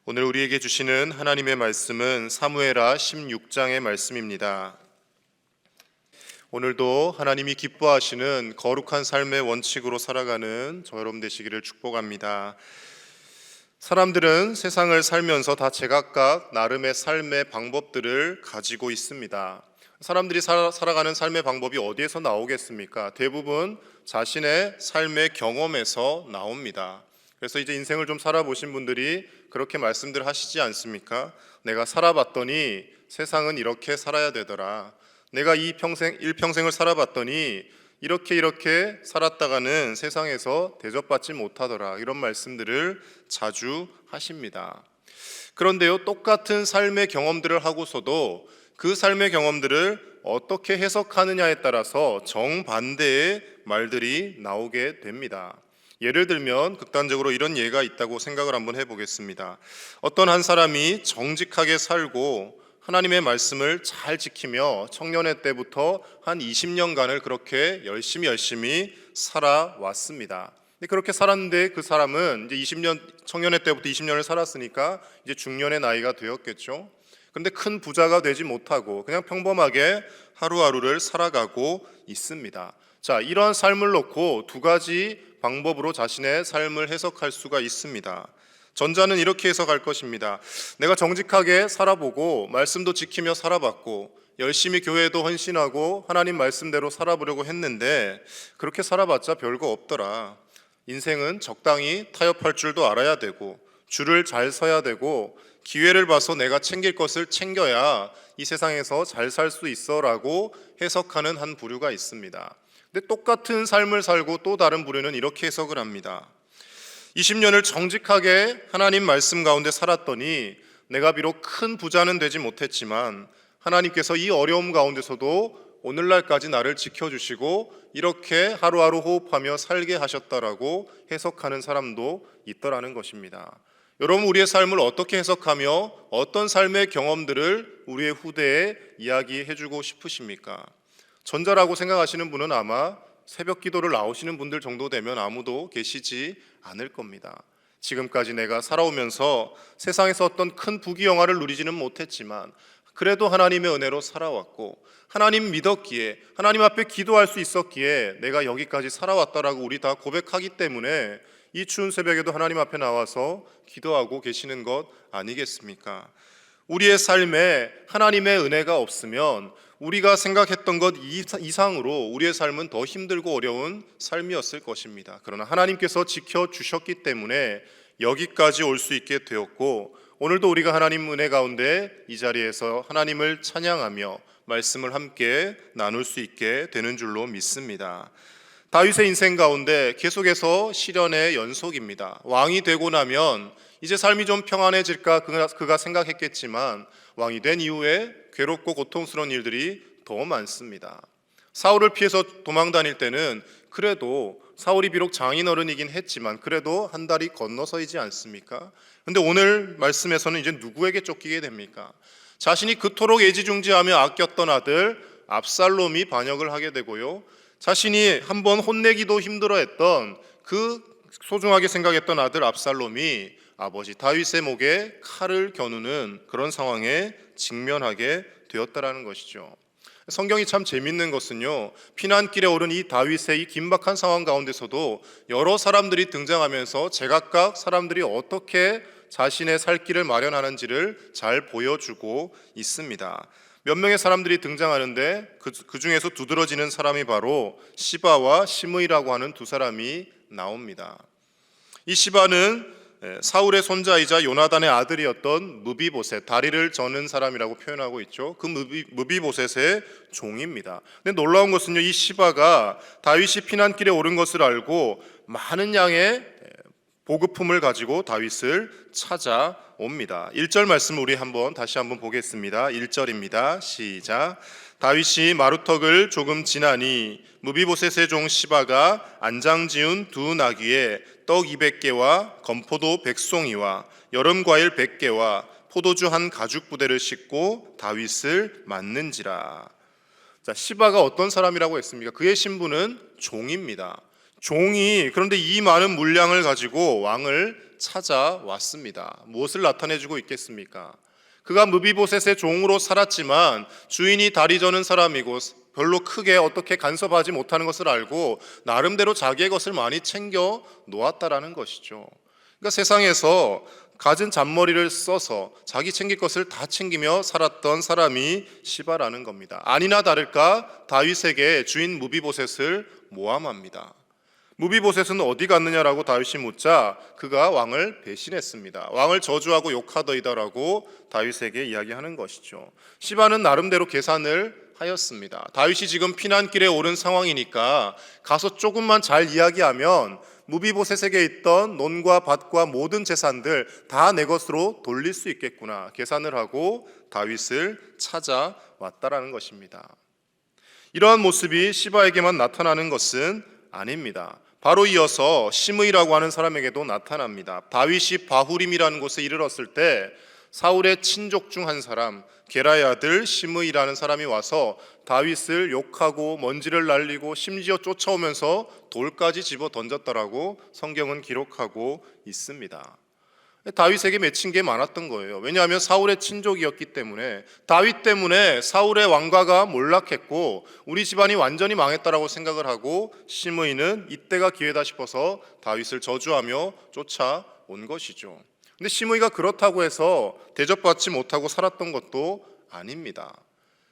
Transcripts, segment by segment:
오늘 우리에게 주시는 하나님의 말씀은 사무엘하 16장의 말씀입니다. 오늘도 하나님이 기뻐하시는 거룩한 삶의 원칙으로 살아가는 저 여러분 되시기를 축복합니다. 사람들은 세상을 살면서 다 제각각 나름의 삶의 방법들을 가지고 있습니다. 사람들이 살아가는 삶의 방법이 어디에서 나오겠습니까? 대부분 자신의 삶의 경험에서 나옵니다. 그래서 이제 인생을 좀 살아보신 분들이 그렇게 말씀들 하시지 않습니까? 내가 살아봤더니 세상은 이렇게 살아야 되더라. 내가 일평생을 살아봤더니 이렇게 살았다가는 세상에서 대접받지 못하더라. 이런 말씀들을 자주 하십니다. 그런데요, 똑같은 삶의 경험들을 하고서도 그 삶의 경험들을 어떻게 해석하느냐에 따라서 정반대의 말들이 나오게 됩니다. 예를 들면 극단적으로 이런 예가 있다고 생각을 한번 해보겠습니다. 어떤 한 사람이 정직하게 살고 하나님의 말씀을 잘 지키며 청년의 때부터 한 20년간을 그렇게 열심히 살아왔습니다. 그렇게 살았는데 그 사람은 이제 청년의 때부터 20년을 살았으니까 이제 중년의 나이가 되었겠죠. 그런데 큰 부자가 되지 못하고 그냥 평범하게 하루하루를 살아가고 있습니다. 자, 이러한 삶을 놓고 두 가지 방법으로 자신의 삶을 해석할 수가 있습니다. 전자는 이렇게 해석할 것입니다. 내가 정직하게 살아보고 말씀도 지키며 살아봤고 열심히 교회에도 헌신하고 하나님 말씀대로 살아보려고 했는데 그렇게 살아봤자 별거 없더라. 인생은 적당히 타협할 줄도 알아야 되고 줄을 잘 서야 되고 기회를 봐서 내가 챙길 것을 챙겨야 이 세상에서 잘 살 수 있어라고 해석하는 한 부류가 있습니다. 근데 똑같은 삶을 살고 또 다른 부류는 이렇게 해석을 합니다. 20년을 정직하게 하나님 말씀 가운데 살았더니 내가 비록 큰 부자는 되지 못했지만 하나님께서 이 어려움 가운데서도 오늘날까지 나를 지켜주시고 이렇게 하루하루 호흡하며 살게 하셨다라고 해석하는 사람도 있더라는 것입니다. 여러분, 우리의 삶을 어떻게 해석하며 어떤 삶의 경험들을 우리의 후대에 이야기해주고 싶으십니까? 전자라고 생각하시는 분은 아마 새벽 기도를 나오시는 분들 정도 되면 아무도 계시지 않을 겁니다. 지금까지 내가 살아오면서 세상에서 어떤 큰 부귀영화를 누리지는 못했지만 그래도 하나님의 은혜로 살아왔고 하나님 믿었기에 하나님 앞에 기도할 수 있었기에 내가 여기까지 살아왔다라고 우리 다 고백하기 때문에 이 추운 새벽에도 하나님 앞에 나와서 기도하고 계시는 것 아니겠습니까? 우리의 삶에 하나님의 은혜가 없으면 우리가 생각했던 것 이상으로 우리의 삶은 더 힘들고 어려운 삶이었을 것입니다. 그러나 하나님께서 지켜주셨기 때문에 여기까지 올 수 있게 되었고 오늘도 우리가 하나님 은혜 가운데 이 자리에서 하나님을 찬양하며 말씀을 함께 나눌 수 있게 되는 줄로 믿습니다. 다윗의 인생 가운데 계속해서 시련의 연속입니다. 왕이 되고 나면 이제 삶이 좀 평안해질까 그가 생각했겠지만 왕이 된 이후에 괴롭고 고통스러운 일들이 더 많습니다. 사울을 피해서 도망 다닐 때는 그래도 사울이 비록 장인어른이긴 했지만 그래도 한 달이 건너서이지 않습니까? 그런데 오늘 말씀에서는 이제 누구에게 쫓기게 됩니까? 자신이 그토록 애지중지하며 아꼈던 아들 압살롬이 반역을 하게 되고요, 자신이 한번 혼내기도 힘들어했던 그 소중하게 생각했던 아들 압살롬이 아버지 다윗의 목에 칼을 겨누는 그런 상황에 직면하게 되었다라는 것이죠. 성경이 참 재밌는 것은요, 피난길에 오른 이 다윗의 이 긴박한 상황 가운데서도 여러 사람들이 등장하면서 제각각 사람들이 어떻게 자신의 살 길을 마련하는지를 잘 보여주고 있습니다. 몇 명의 사람들이 등장하는데 그 중에서 두드러지는 사람이 바로 시바와 시므이라고 하는 두 사람이 나옵니다. 이 시바는 사울의 손자이자 요나단의 아들이었던 무비보셋, 다리를 저는 사람이라고 표현하고 있죠. 그 무비보셋의 종입니다. 근데 놀라운 것은요, 이 시바가 다윗이 피난길에 오른 것을 알고 많은 양의 보급품을 가지고 다윗을 찾아옵니다. 1절 말씀 우리 다시 한번 보겠습니다. 1절입니다. 시작. 다윗이 마루턱을 조금 지나니 무비보셋의 종 시바가 안장 지은 두 나귀에 떡 200개와 건포도 100송이와 여름 과일 100개와 포도주 한 가죽 부대를 싣고 다윗을 맞는지라. 자, 시바가 어떤 사람이라고 했습니까? 그의 신분은 종입니다. 종이 그런데 이 많은 물량을 가지고 왕을 찾아왔습니다. 무엇을 나타내주고 있겠습니까? 그가 무비보셋의 종으로 살았지만 주인이 다리 저는 사람이고 별로 크게 어떻게 간섭하지 못하는 것을 알고 나름대로 자기의 것을 많이 챙겨 놓았다라는 것이죠. 그러니까 세상에서 갖은 잔머리를 써서 자기 챙길 것을 다 챙기며 살았던 사람이 시바라는 겁니다. 아니나 다를까 다윗에게 주인 무비보셋을 모함합니다. 무비보셋은 어디 갔느냐라고 다윗이 묻자 그가 왕을 배신했습니다. 왕을 저주하고 욕하더이다라고 다윗에게 이야기하는 것이죠. 시바는 나름대로 계산을 하였습니다. 다윗이 지금 피난길에 오른 상황이니까 가서 조금만 잘 이야기하면 무비보셋에게 있던 논과 밭과 모든 재산들 다 내 것으로 돌릴 수 있겠구나 계산을 하고 다윗을 찾아왔다라는 것입니다. 이러한 모습이 시바에게만 나타나는 것은 아닙니다. 바로 이어서 시므이라고 하는 사람에게도 나타납니다. 다윗이 바후림이라는 곳에 이르렀을 때 사울의 친족 중 한 사람 게라의 아들 시므이라는 사람이 와서 다윗을 욕하고 먼지를 날리고 심지어 쫓아오면서 돌까지 집어 던졌다라고 성경은 기록하고 있습니다. 다윗에게 맺힌 게 많았던 거예요. 왜냐하면 사울의 친족이었기 때문에 다윗 때문에 사울의 왕가가 몰락했고 우리 집안이 완전히 망했다라고 생각을 하고 시므이는 이때가 기회다 싶어서 다윗을 저주하며 쫓아온 것이죠. 근데 시므이가 그렇다고 해서 대접받지 못하고 살았던 것도 아닙니다.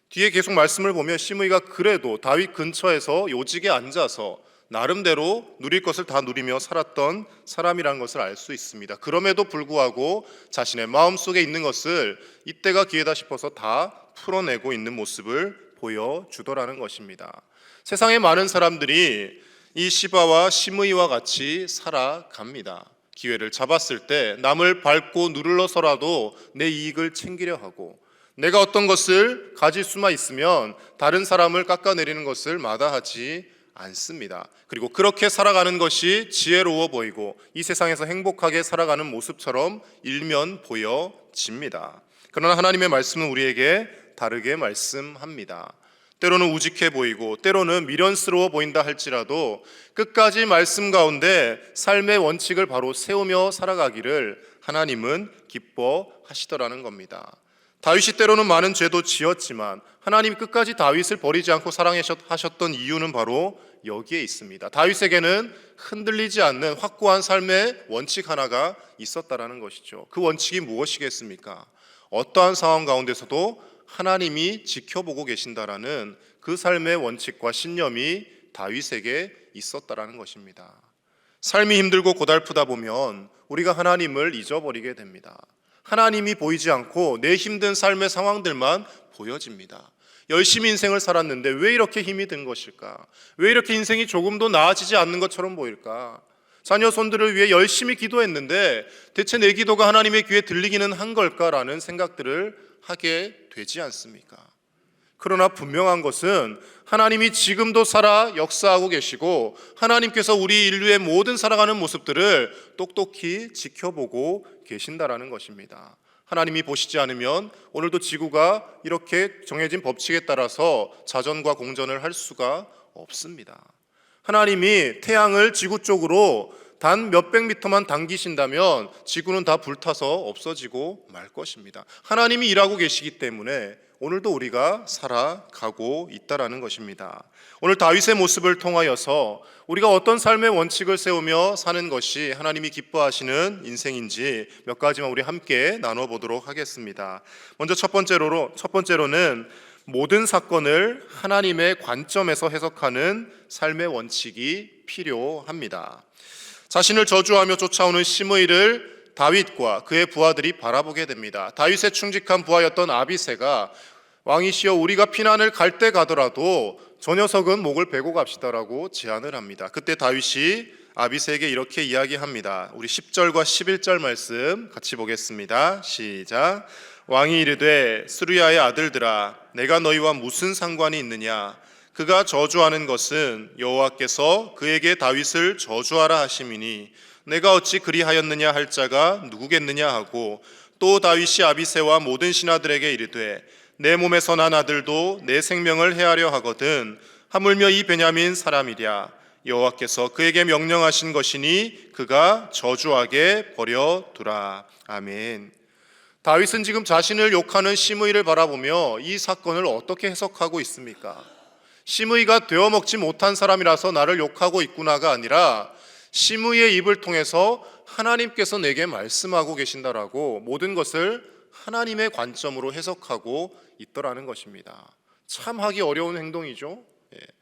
뒤에 계속 말씀을 보면 시므이가 그래도 다윗 근처에서 요직에 앉아서 나름대로 누릴 것을 다 누리며 살았던 사람이라는 것을 알 수 있습니다. 그럼에도 불구하고 자신의 마음속에 있는 것을 이때가 기회다 싶어서 다 풀어내고 있는 모습을 보여주더라는 것입니다. 세상에 많은 사람들이 이 시바와 시므이와 같이 살아갑니다. 기회를 잡았을 때 남을 밟고 누르러서라도 내 이익을 챙기려 하고 내가 어떤 것을 가질 수만 있으면 다른 사람을 깎아내리는 것을 마다하지 않습니다. 그리고 그렇게 살아가는 것이 지혜로워 보이고 이 세상에서 행복하게 살아가는 모습처럼 일면 보여집니다. 그러나 하나님의 말씀은 우리에게 다르게 말씀합니다. 때로는 우직해 보이고 때로는 미련스러워 보인다 할지라도 끝까지 말씀 가운데 삶의 원칙을 바로 세우며 살아가기를 하나님은 기뻐하시더라는 겁니다. 다윗이 때로는 많은 죄도 지었지만 하나님 끝까지 다윗을 버리지 않고 사랑하셨던 이유는 바로 여기에 있습니다. 다윗에게는 흔들리지 않는 확고한 삶의 원칙 하나가 있었다라는 것이죠. 그 원칙이 무엇이겠습니까? 어떠한 상황 가운데서도 하나님이 지켜보고 계신다라는 그 삶의 원칙과 신념이 다윗에게 있었다라는 것입니다. 삶이 힘들고 고달프다 보면 우리가 하나님을 잊어버리게 됩니다. 하나님이 보이지 않고 내 힘든 삶의 상황들만 보여집니다. 열심히 인생을 살았는데 왜 이렇게 힘이 든 것일까? 왜 이렇게 인생이 조금도 나아지지 않는 것처럼 보일까? 자녀 손들을 위해 열심히 기도했는데 대체 내 기도가 하나님의 귀에 들리기는 한 걸까라는 생각들을 하게 되지 않습니까? 그러나 분명한 것은 하나님이 지금도 살아 역사하고 계시고 하나님께서 우리 인류의 모든 살아가는 모습들을 똑똑히 지켜보고 계신다라는 것입니다. 하나님이 보시지 않으면 오늘도 지구가 이렇게 정해진 법칙에 따라서 자전과 공전을 할 수가 없습니다. 하나님이 태양을 지구 쪽으로 단 몇백 미터만 당기신다면 지구는 다 불타서 없어지고 말 것입니다. 하나님이 일하고 계시기 때문에 오늘도 우리가 살아가고 있다라는 것입니다. 오늘 다윗의 모습을 통하여서 우리가 어떤 삶의 원칙을 세우며 사는 것이 하나님이 기뻐하시는 인생인지 몇 가지만 우리 함께 나눠보도록 하겠습니다. 먼저 첫 번째로는 모든 사건을 하나님의 관점에서 해석하는 삶의 원칙이 필요합니다. 자신을 저주하며 쫓아오는 시므이를 다윗과 그의 부하들이 바라보게 됩니다. 다윗의 충직한 부하였던 아비새가 왕이시여 우리가 피난을 갈 때 가더라도 저 녀석은 목을 베고 갑시다라고 제안을 합니다. 그때 다윗이 아비새에게 이렇게 이야기합니다. 우리 10절과 11절 말씀 같이 보겠습니다. 시작. 왕이 이르되 스루야의 아들들아 내가 너희와 무슨 상관이 있느냐? 그가 저주하는 것은 여호와께서 그에게 다윗을 저주하라 하심이니 내가 어찌 그리하였느냐 할 자가 누구겠느냐 하고 또 다윗이 아비새와 모든 신하들에게 이르되 내 몸에서 난 아들도 내 생명을 해하려 하거든 하물며 이 베냐민 사람이랴 여호와께서 그에게 명령하신 것이니 그가 저주하게 버려두라. 아멘. 다윗은 지금 자신을 욕하는 시므이를 바라보며 이 사건을 어떻게 해석하고 있습니까? 시므이가 되어먹지 못한 사람이라서 나를 욕하고 있구나가 아니라 시므이의 입을 통해서 하나님께서 내게 말씀하고 계신다라고 모든 것을 하나님의 관점으로 해석하고 있더라는 것입니다. 참 하기 어려운 행동이죠.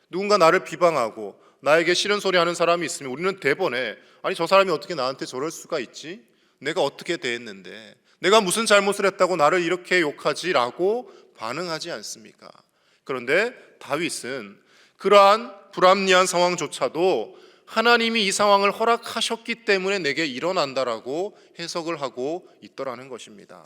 누군가 나를 비방하고 나에게 싫은 소리 하는 사람이 있으면 우리는 대번에 아니 저 사람이 어떻게 나한테 저럴 수가 있지? 내가 어떻게 대했는데 내가 무슨 잘못을 했다고 나를 이렇게 욕하지라고 반응하지 않습니까? 그런데 다윗은 그러한 불합리한 상황조차도 하나님이 이 상황을 허락하셨기 때문에 내게 일어난다라고 해석을 하고 있더라는 것입니다.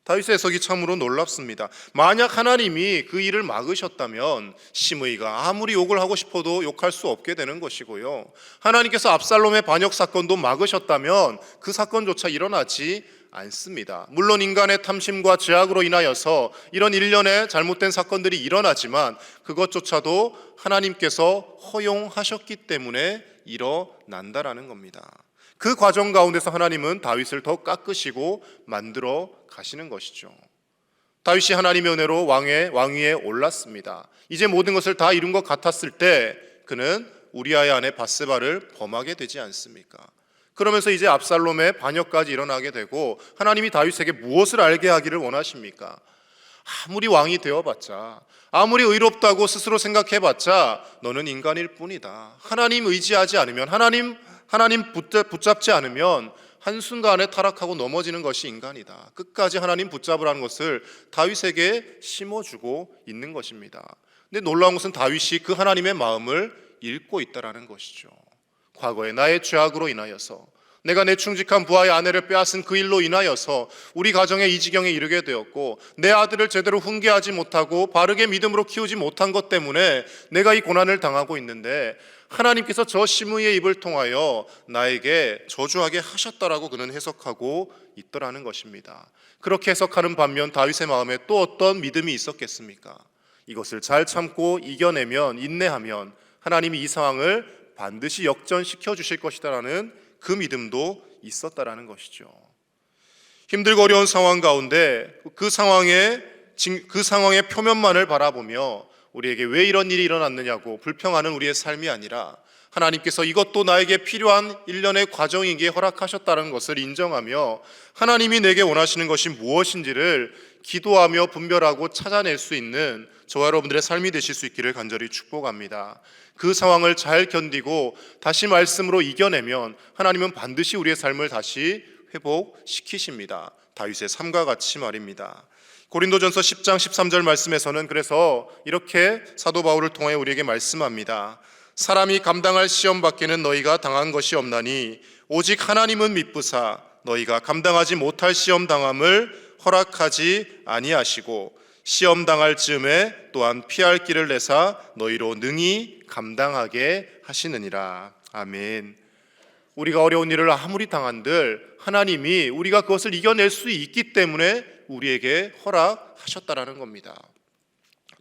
다윗의 해석이 참으로 놀랍습니다. 만약 하나님이 그 일을 막으셨다면 시므이가 아무리 욕을 하고 싶어도 욕할 수 없게 되는 것이고요, 하나님께서 압살롬의 반역 사건도 막으셨다면 그 사건조차 일어나지 않습니다. 물론 인간의 탐심과 죄악으로 인하여서 이런 일련의 잘못된 사건들이 일어나지만 그것조차도 하나님께서 허용하셨기 때문에 일어난다라는 겁니다. 그 과정 가운데서 하나님은 다윗을 더 깎으시고 만들어 가시는 것이죠. 다윗이 하나님의 은혜로 왕위에 올랐습니다. 이제 모든 것을 다 이룬 것 같았을 때 그는 우리아의 아내 밧세바를 범하게 되지 않습니까? 그러면서 이제 압살롬의 반역까지 일어나게 되고 하나님이 다윗에게 무엇을 알게 하기를 원하십니까? 아무리 왕이 되어봤자, 아무리 의롭다고 스스로 생각해봤자 너는 인간일 뿐이다. 하나님 의지하지 않으면, 하나님 붙잡지 않으면 한순간에 타락하고 넘어지는 것이 인간이다. 끝까지 하나님 붙잡으라는 것을 다윗에게 심어주고 있는 것입니다. 근데 놀라운 것은 다윗이 그 하나님의 마음을 읽고 있다는 것이죠. 과거에 나의 죄악으로 인하여서, 내가 내 충직한 부하의 아내를 빼앗은 그 일로 인하여서 우리 가정에 이 지경에 이르게 되었고, 내 아들을 제대로 훈계하지 못하고 바르게 믿음으로 키우지 못한 것 때문에 내가 이 고난을 당하고 있는데 하나님께서 저 시므이의 입을 통하여 나에게 저주하게 하셨다라고 그는 해석하고 있더라는 것입니다. 그렇게 해석하는 반면 다윗의 마음에 또 어떤 믿음이 있었겠습니까? 이것을 잘 참고 이겨내면, 인내하면 하나님이 이 상황을 반드시 역전시켜 주실 것이다라는 그 믿음도 있었다라는 것이죠. 힘들고 어려운 상황 가운데 그 상황의 표면만을 바라보며 우리에게 왜 이런 일이 일어났느냐고 불평하는 우리의 삶이 아니라 하나님께서 이것도 나에게 필요한 일련의 과정이기에 허락하셨다는 것을 인정하며 하나님이 내게 원하시는 것이 무엇인지를 기도하며 분별하고 찾아낼 수 있는 저와 여러분들의 삶이 되실 수 있기를 간절히 축복합니다. 그 상황을 잘 견디고 다시 말씀으로 이겨내면 하나님은 반드시 우리의 삶을 다시 회복시키십니다. 다윗의 삶과 같이 말입니다. 고린도전서 10장 13절 말씀에서는 그래서 이렇게 사도 바울을 통해 우리에게 말씀합니다. 사람이 감당할 시험 밖에는 너희가 당한 것이 없나니 오직 하나님은 미쁘사 너희가 감당하지 못할 시험 당함을 허락하지 아니하시고 시험 당할 즈음에 또한 피할 길을 내사 너희로 능히 감당하게 하시느니라. 아멘. 우리가 어려운 일을 아무리 당한들 하나님이 우리가 그것을 이겨낼 수 있기 때문에 우리에게 허락하셨다라는 겁니다.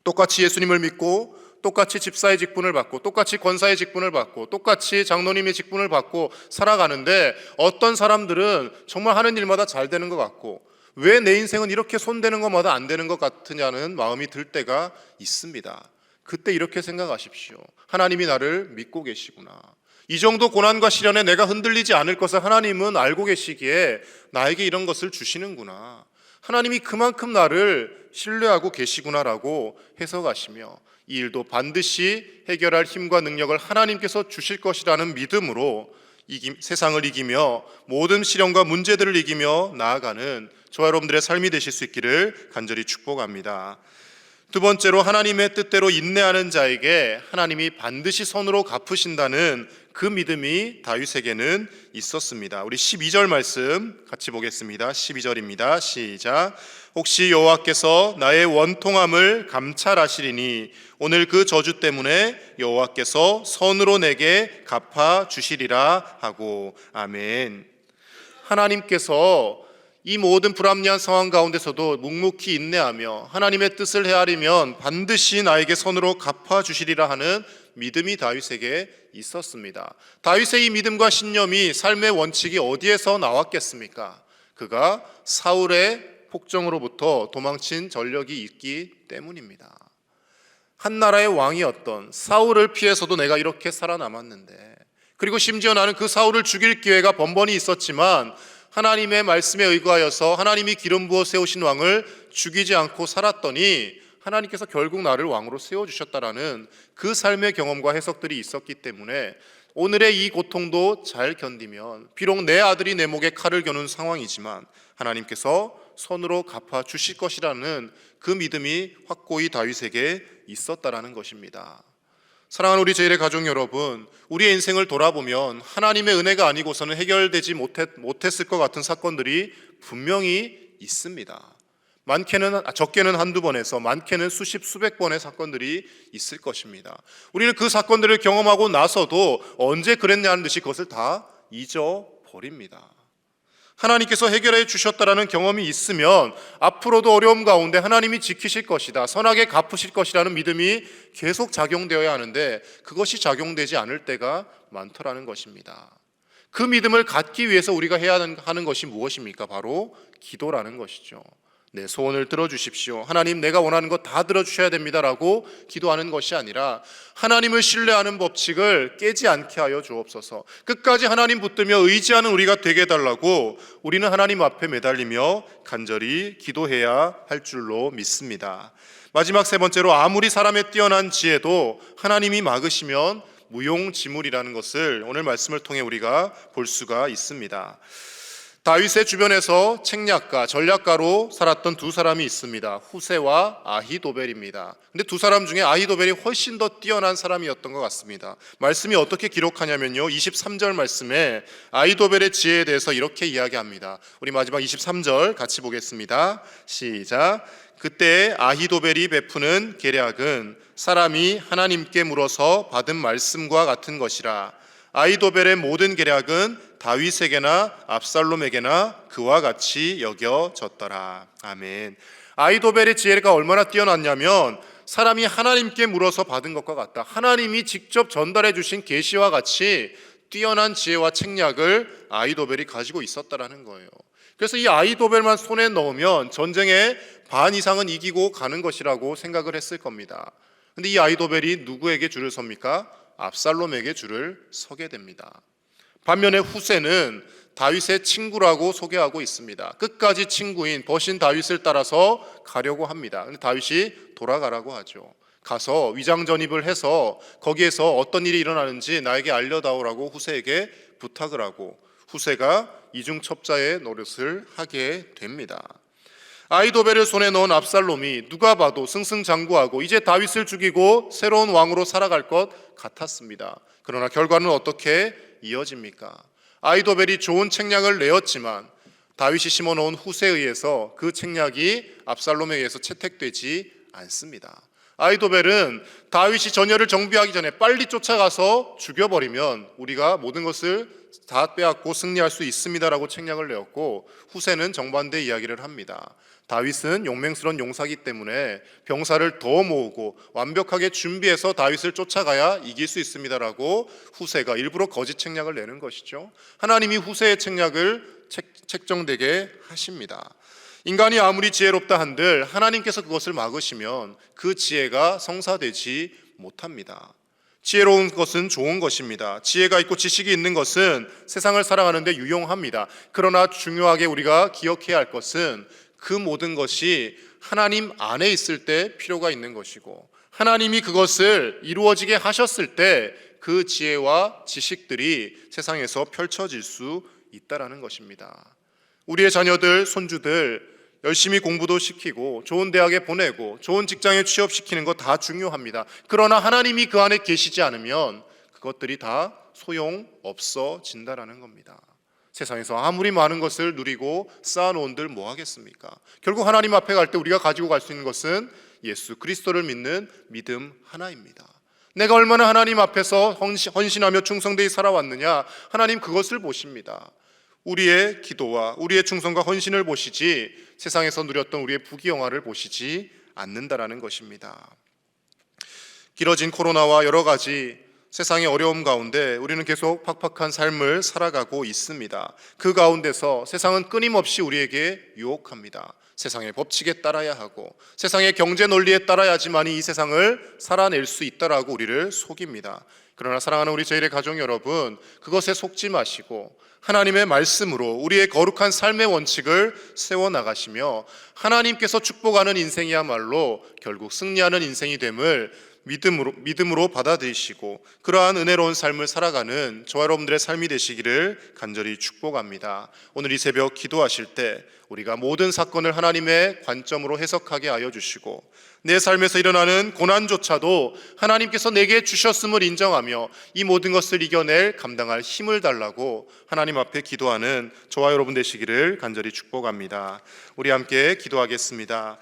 똑같이 예수님을 믿고 똑같이 집사의 직분을 받고 똑같이 권사의 직분을 받고 똑같이 장로님의 직분을 받고 살아가는데 어떤 사람들은 정말 하는 일마다 잘 되는 것 같고 왜 내 인생은 이렇게 손대는 것마다 안 되는 것 같으냐는 마음이 들 때가 있습니다. 그때 이렇게 생각하십시오. 하나님이 나를 믿고 계시구나. 이 정도 고난과 시련에 내가 흔들리지 않을 것을 하나님은 알고 계시기에 나에게 이런 것을 주시는구나. 하나님이 그만큼 나를 신뢰하고 계시구나라고 해석하시며 이 일도 반드시 해결할 힘과 능력을 하나님께서 주실 것이라는 믿음으로 세상을 이기며 모든 시련과 문제들을 이기며 나아가는 저와 여러분들의 삶이 되실 수 있기를 간절히 축복합니다. 두 번째로 하나님의 뜻대로 인내하는 자에게 하나님이 반드시 선으로 갚으신다는 그 믿음이 다윗에게는 있었습니다. 우리 12절 말씀 같이 보겠습니다. 12절입니다. 시작. 혹시 여호와께서 나의 원통함을 감찰하시리니 오늘 그 저주 때문에 여호와께서 선으로 내게 갚아 주시리라 하고. 아멘. 하나님께서 이 모든 불합리한 상황 가운데서도 묵묵히 인내하며 하나님의 뜻을 헤아리면 반드시 나에게 선으로 갚아주시리라 하는 믿음이 다윗에게 있었습니다. 다윗의 이 믿음과 신념이 삶의 원칙이 어디에서 나왔겠습니까? 그가 사울의 폭정으로부터 도망친 전력이 있기 때문입니다. 한 나라의 왕이었던 사울을 피해서도 내가 이렇게 살아남았는데, 그리고 심지어 나는 그 사울을 죽일 기회가 번번이 있었지만 하나님의 말씀에 의거하여서 하나님이 기름 부어 세우신 왕을 죽이지 않고 살았더니 하나님께서 결국 나를 왕으로 세워주셨다라는 그 삶의 경험과 해석들이 있었기 때문에 오늘의 이 고통도 잘 견디면, 비록 내 아들이 내 목에 칼을 겨눈 상황이지만 하나님께서 손으로 갚아 주실 것이라는 그 믿음이 확고히 다윗에게 있었다라는 것입니다. 사랑하는 우리 제1의 가족 여러분, 우리의 인생을 돌아보면 하나님의 은혜가 아니고서는 해결되지 못했을 것 같은 사건들이 분명히 있습니다. 적게는 한두 번에서 많게는 수십 수백 번의 사건들이 있을 것입니다. 우리는 그 사건들을 경험하고 나서도 언제 그랬냐는 듯이 그것을 다 잊어버립니다. 하나님께서 해결해 주셨다라는 경험이 있으면 앞으로도 어려움 가운데 하나님이 지키실 것이다, 선하게 갚으실 것이라는 믿음이 계속 작용되어야 하는데 그것이 작용되지 않을 때가 많더라는 것입니다. 그 믿음을 갖기 위해서 우리가 해야 하는 것이 무엇입니까? 바로 기도라는 것이죠. 내 소원을 들어주십시오, 하나님 내가 원하는 것 다 들어주셔야 됩니다라고 기도하는 것이 아니라 하나님을 신뢰하는 법칙을 깨지 않게 하여 주옵소서, 끝까지 하나님 붙들며 의지하는 우리가 되게 해달라고 우리는 하나님 앞에 매달리며 간절히 기도해야 할 줄로 믿습니다. 마지막 세 번째로, 아무리 사람의 뛰어난 지혜도 하나님이 막으시면 무용지물이라는 것을 오늘 말씀을 통해 우리가 볼 수가 있습니다. 다윗의 주변에서 책략가, 전략가로 살았던 두 사람이 있습니다. 후세와 아히도벨입니다. 근데 두 사람 중에 아히도벨이 훨씬 더 뛰어난 사람이었던 것 같습니다. 말씀이 어떻게 기록하냐면요, 23절 말씀에 아히도벨의 지혜에 대해서 이렇게 이야기합니다. 우리 마지막 23절 같이 보겠습니다. 시작. 그때 아히도벨이 베푸는 계략은 사람이 하나님께 물어서 받은 말씀과 같은 것이라. 아히도벨의 모든 계략은 다윗에게나 압살롬에게나 그와 같이 여겨졌더라. 아멘. 아히도벨의 지혜가 얼마나 뛰어났냐면 사람이 하나님께 물어서 받은 것과 같다, 하나님이 직접 전달해 주신 계시와 같이 뛰어난 지혜와 책략을 아히도벨이 가지고 있었다라는 거예요. 그래서 이 아히도벨만 손에 넣으면 전쟁의 반 이상은 이기고 가는 것이라고 생각을 했을 겁니다. 근데 이 아히도벨이 누구에게 줄을 섭니까? 압살롬에게 줄을 서게 됩니다. 반면에 후세는 다윗의 친구라고 소개하고 있습니다. 끝까지 친구인 버신 다윗을 따라서 가려고 합니다. 근데 다윗이 돌아가라고 하죠. 가서 위장 전입을 해서 거기에서 어떤 일이 일어나는지 나에게 알려다오라고 후세에게 부탁을 하고 후세가 이중첩자의 노릇을 하게 됩니다. 아히도벨을 손에 넣은 압살롬이 누가 봐도 승승장구하고 이제 다윗을 죽이고 새로운 왕으로 살아갈 것 같았습니다. 그러나 결과는 어떻게 이어집니까? 아히도벨이 좋은 책략을 내었지만 다윗이 심어놓은 후세에 의해서 그 책략이 압살롬에 의해서 채택되지 않습니다. 아히도벨은 다윗이 전열을 정비하기 전에 빨리 쫓아가서 죽여버리면 우리가 모든 것을 다 빼앗고 승리할 수 있습니다라고 책략을 내었고, 후세는 정반대 이야기를 합니다. 다윗은 용맹스러운 용사기 때문에 병사를 더 모으고 완벽하게 준비해서 다윗을 쫓아가야 이길 수 있습니다라고 후세가 일부러 거짓 책략을 내는 것이죠. 하나님이 후세의 책략을 책정되게 하십니다. 인간이 아무리 지혜롭다 한들 하나님께서 그것을 막으시면 그 지혜가 성사되지 못합니다. 지혜로운 것은 좋은 것입니다. 지혜가 있고 지식이 있는 것은 세상을 살아가는 데 유용합니다. 그러나 중요하게 우리가 기억해야 할 것은 그 모든 것이 하나님 안에 있을 때 필요가 있는 것이고, 하나님이 그것을 이루어지게 하셨을 때 그 지혜와 지식들이 세상에서 펼쳐질 수 있다라는 것입니다. 우리의 자녀들, 손주들 열심히 공부도 시키고 좋은 대학에 보내고 좋은 직장에 취업시키는 거 다 중요합니다. 그러나 하나님이 그 안에 계시지 않으면 그것들이 다 소용없어진다라는 겁니다. 세상에서 아무리 많은 것을 누리고 쌓아놓은들 뭐 하겠습니까? 결국 하나님 앞에 갈 때 우리가 가지고 갈 수 있는 것은 예수 그리스도를 믿는 믿음 하나입니다. 내가 얼마나 하나님 앞에서 헌신하며 충성되이 살아왔느냐, 하나님 그것을 보십니다. 우리의 기도와 우리의 충성과 헌신을 보시지 세상에서 누렸던 우리의 부귀영화를 보시지 않는다라는 것입니다. 길어진 코로나와 여러 가지 세상의 어려움 가운데 우리는 계속 팍팍한 삶을 살아가고 있습니다. 그 가운데서 세상은 끊임없이 우리에게 유혹합니다. 세상의 법칙에 따라야 하고 세상의 경제 논리에 따라야지만이 이 세상을 살아낼 수 있다라고 우리를 속입니다. 그러나 사랑하는 우리 제1의 가족 여러분, 그것에 속지 마시고 하나님의 말씀으로 우리의 거룩한 삶의 원칙을 세워나가시며 하나님께서 축복하는 인생이야말로 결국 승리하는 인생이 됨을 믿음으로 받아들이시고 그러한 은혜로운 삶을 살아가는 저와 여러분들의 삶이 되시기를 간절히 축복합니다. 오늘 이 새벽 기도하실 때 우리가 모든 사건을 하나님의 관점으로 해석하게 하여 주시고 내 삶에서 일어나는 고난조차도 하나님께서 내게 주셨음을 인정하며 이 모든 것을 이겨낼 감당할 힘을 달라고 하나님 앞에 기도하는 저와 여러분 되시기를 간절히 축복합니다. 우리 함께 기도하겠습니다.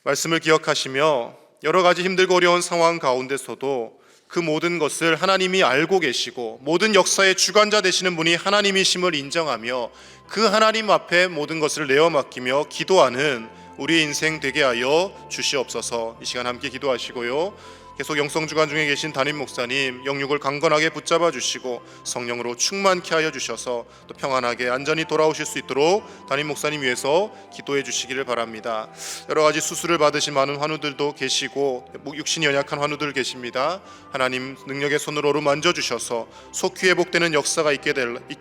말씀을 기억하시며 여러 가지 힘들고 어려운 상황 가운데서도 그 모든 것을 하나님이 알고 계시고 모든 역사의 주관자 되시는 분이 하나님이심을 인정하며 그 하나님 앞에 모든 것을 내어 맡기며 기도하는 우리의 인생 되게 하여 주시옵소서. 이 시간 함께 기도하시고요. 계속 영성주간 중에 계신 담임 목사님 영육을 강건하게 붙잡아 주시고 성령으로 충만케 하여 주셔서 또 평안하게 안전히 돌아오실 수 있도록 담임 목사님 위해서 기도해 주시기를 바랍니다. 여러 가지 수술을 받으신 많은 환우들도 계시고 육신이 연약한 환우들 계십니다. 하나님 능력의 손으로 만져주셔서 속히 회복되는 역사가 있게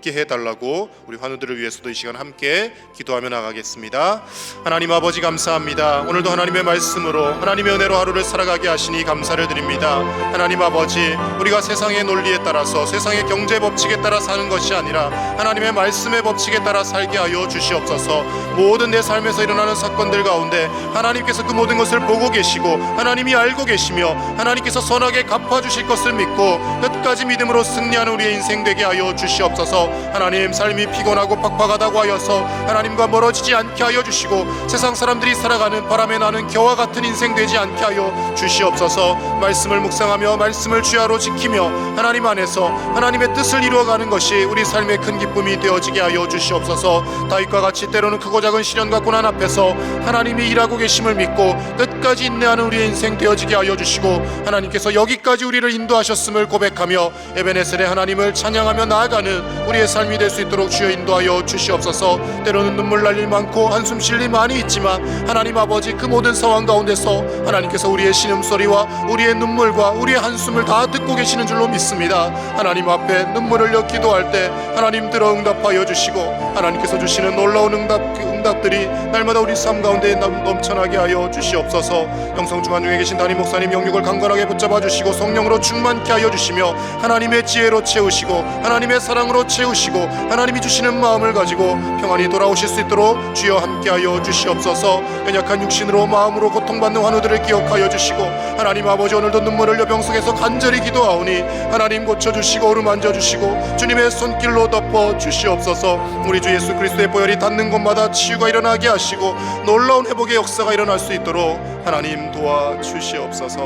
해달라고 우리 환우들을 위해서도 이 시간 함께 기도하며 나가겠습니다. 하나님 아버지 감사합니다. 오늘도 하나님의 말씀으로 하나님의 은혜로 하루를 살아가게 하시니 감사를 드립니다. 하나님 아버지, 우리가 세상의 논리에 따라서 세상의 경제 법칙에 따라 사는 것이 아니라 하나님의 말씀의 법칙에 따라 살게 하여 주시옵소서. 모든 내 삶에서 일어나는 사건들 가운데 하나님께서 그 모든 것을 보고 계시고 하나님이 알고 계시며 하나님께서 선하게 갚아주실 것을 믿고 끝까지 믿음으로 승리하는 우리의 인생 되게 하여 주시옵소서. 하나님, 삶이 피곤하고 팍팍하다고 하여서 하나님과 멀어지지 않게 하여 주시고 세상 사람들이 살아가는 바람에 나는 겨와 같은 인생 되지 않게 하여 주시옵소서. 말씀을 묵상하며 말씀을 주야로 지키며 하나님 안에서 하나님의 뜻을 이루어가는 것이 우리 삶의 큰 기쁨이 되어지게 하여 주시옵소서. 다윗과 같이 때로는 크고 작은 시련과 고난 앞에서 하나님이 일하고 계심을 믿고 끝까지 인내하는 우리의 인생 되어지게 하여 주시고 하나님께서 여기까지 우리를 인도하셨음을 고백하며 에베네셀의 하나님을 찬양하며 나아가는 우리의 삶이 될 수 있도록 주여 인도하여 주시옵소서. 때로는 눈물 날 일 많고 한숨 쉴 일 많이 있지만 하나님 아버지, 그 모든 상황 가운데서 하나님께서 우리의 신음소리와 우리의 눈물과 우리의 한숨을 다 듣고 계시는 줄로 믿습니다. 하나님 앞에 눈물을 흘려 기도할 때 하나님 들어 응답하여 주시고 하나님께서 주시는 놀라운 응답들이 날마다 우리 삶 가운데 넘쳐나게 하여 주시옵소서. 영성중간 중에 계신 담임 목사님 영육을 강건하게 붙잡아 주시고 성령으로 충만케 하여 주시며 하나님의 지혜로 채우시고 하나님의 사랑으로 채우시고 하나님이 주시는 마음을 가지고 평안히 돌아오실 수 있도록 주여 함께하여 주시옵소서. 연약한 육신으로 마음으로 고통받는 환우들을 기억하여 주시고 하나님 아버지, 오늘도 눈물을 흘려 병석에서 간절히 기도하오니 하나님 고쳐주시고 어루만져 주시고 주님의 손길로 덮어 주시옵소서. 우리 주 예수 그리스도의 보혈이 닿는 곳마다 치유가 일어나게 하시고 놀라운 회복의 역사가 일어날 수 있도록 하나님 도와주시옵소서.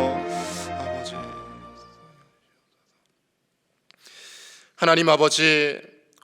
아버지, 하나님 아버지,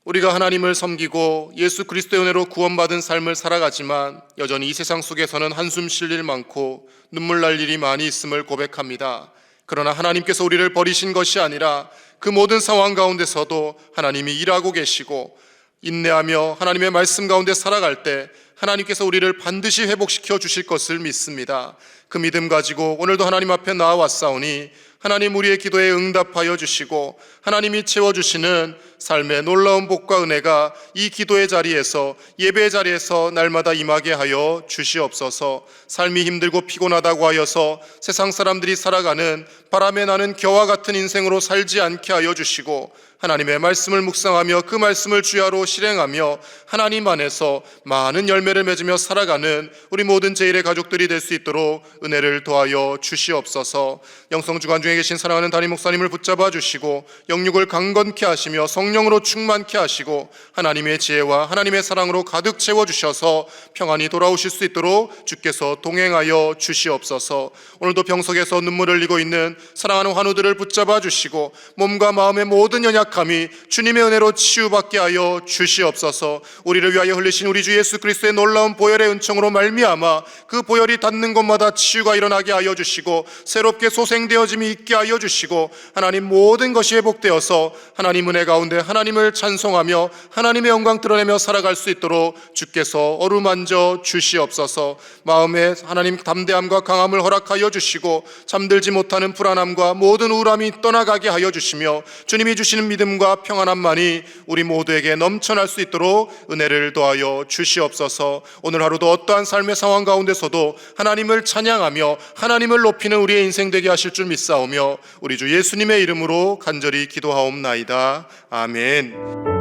우리가 하나님을 섬기고 예수 그리스도의 은혜로 구원받은 삶을 살아가지만 여전히 이 세상 속에서는 한숨 쉴 일 많고 눈물 날 일이 많이 있음을 고백합니다. 그러나 하나님께서 우리를 버리신 것이 아니라 그 모든 상황 가운데서도 하나님이 일하고 계시고 인내하며 하나님의 말씀 가운데 살아갈 때 하나님께서 우리를 반드시 회복시켜 주실 것을 믿습니다. 그 믿음 가지고 오늘도 하나님 앞에 나아왔사오니 하나님 우리의 기도에 응답하여 주시고 하나님이 채워주시는 삶의 놀라운 복과 은혜가 이 기도의 자리에서 예배의 자리에서 날마다 임하게 하여 주시옵소서. 삶이 힘들고 피곤하다고 하여서 세상 사람들이 살아가는 바람에 나는 겨와 같은 인생으로 살지 않게 하여 주시고 하나님의 말씀을 묵상하며 그 말씀을 주야로 실행하며 하나님 안에서 많은 열매를 맺으며 살아가는 우리 모든 제1의 가족들이 될 수 있도록 은혜를 더하여 주시옵소서. 영성주간 중에 계신 사랑하는 담임 목사님을 붙잡아 주시고 영육을 강건케 하시며 성령으로 충만케 하시고 하나님의 지혜와 하나님의 사랑으로 가득 채워주셔서 평안히 돌아오실 수 있도록 주께서 동행하여 주시옵소서. 오늘도 병석에서 눈물을 흘리고 있는 사랑하는 환우들을 붙잡아 주시고 몸과 마음의 모든 연약함이 주님의 은혜로 치유받게 하여 주시옵소서. 우리를 위하여 흘리신 우리 주 예수 그리스도의 놀라운 보혈의 은총으로 말미암아 그 보혈이 닿는 곳마다 치유가 일어나게 하여 주시고 새롭게 소생되어짐이 있게 하여 주시고 하나님 모든 것이 회복되어서 하나님 은혜 가운데 하나님을 찬송하며 하나님의 영광 드러내며 살아갈 수 있도록 주께서 어루만져 주시옵소서. 마음에 하나님 담대함과 강함을 허락하여 주시고 잠들지 못하는 불안함과 모든 우울함이 떠나가게 하여 주시며 주님이 주시는 믿음과 평안함만이 우리 모두에게 넘쳐날 수 있도록 은혜를 더하여 주시옵소서. 오늘 하루도 어떠한 삶의 상황 가운데서도 하나님을 찬양하며 하나님을 높이는 우리의 인생 되게 하실 줄 믿사오며 우리 주 예수님의 이름으로 간절히 기도하옵나이다. 아멘.